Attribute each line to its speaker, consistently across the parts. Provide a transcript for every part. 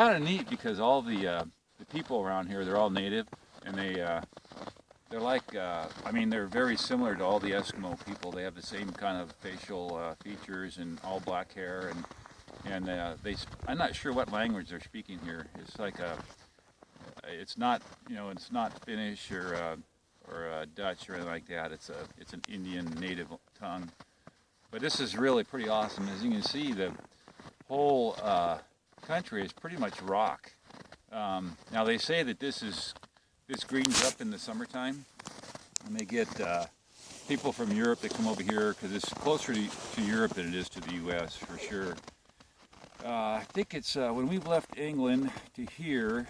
Speaker 1: kind of neat because all the people around here, they're all native, and they're like, I mean, they're very similar to all the Eskimo people. They have the same kind of facial features and all black hair, and I'm not sure what language they're speaking here. It's like it's not, you know, it's not Finnish or Dutch or anything like that. It's an Indian native tongue. But this is really pretty awesome. As you can see, the whole country is pretty much rock. Now they say that this greens up in the summertime, and they get people from Europe that come over here because it's closer to Europe than it is to the U.S. for sure. I think it's when we've left England to here,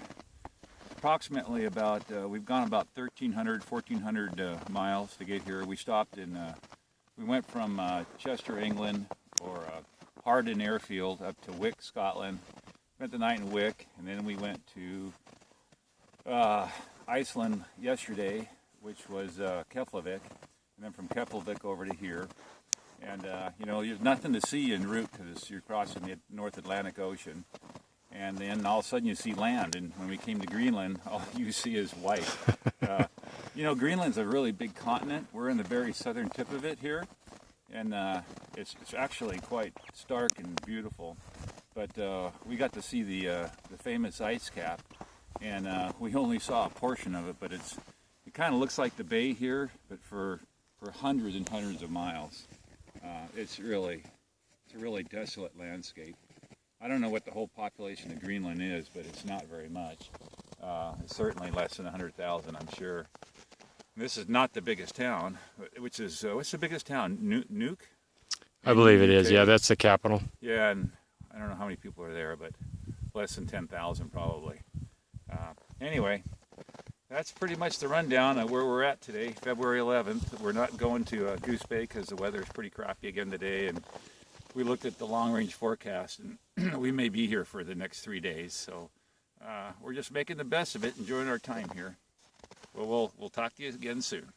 Speaker 1: approximately about we've gone about 1,400 miles to get here. We stopped in we went from Chester, England, or Hardin Airfield up to Wick, Scotland. Spent the night in Wick, and then we went to Iceland yesterday, which was Keflavik, and then from Keflavik over to here. And you know, there's nothing to see en route because you're crossing the North Atlantic Ocean. And then all of a sudden you see land, and when we came to Greenland, all you see is white. You know, Greenland's a really big continent. We're in the very southern tip of it here, and it's actually quite stark and beautiful. But we got to see the famous ice cap, and we only saw a portion of it. But it kind of looks like the bay here, but for hundreds and hundreds of miles. It's a really desolate landscape. I don't know what the whole population of Greenland is, but it's not very much. It's certainly less than 100,000, I'm sure. This is not the biggest town, which is, what's the biggest town? Nuuk?
Speaker 2: I believe it is. Yeah, that's the capital.
Speaker 1: Yeah, and I don't know how many people are there, but less than 10,000 probably. Anyway, that's pretty much the rundown of where we're at today, February 11th. We're not going to Goose Bay because the weather is pretty crappy again today, and we looked at the long-range forecast, and we may be here for the next 3 days. So we're just making the best of it, enjoying our time here. Well, we'll talk to you again soon.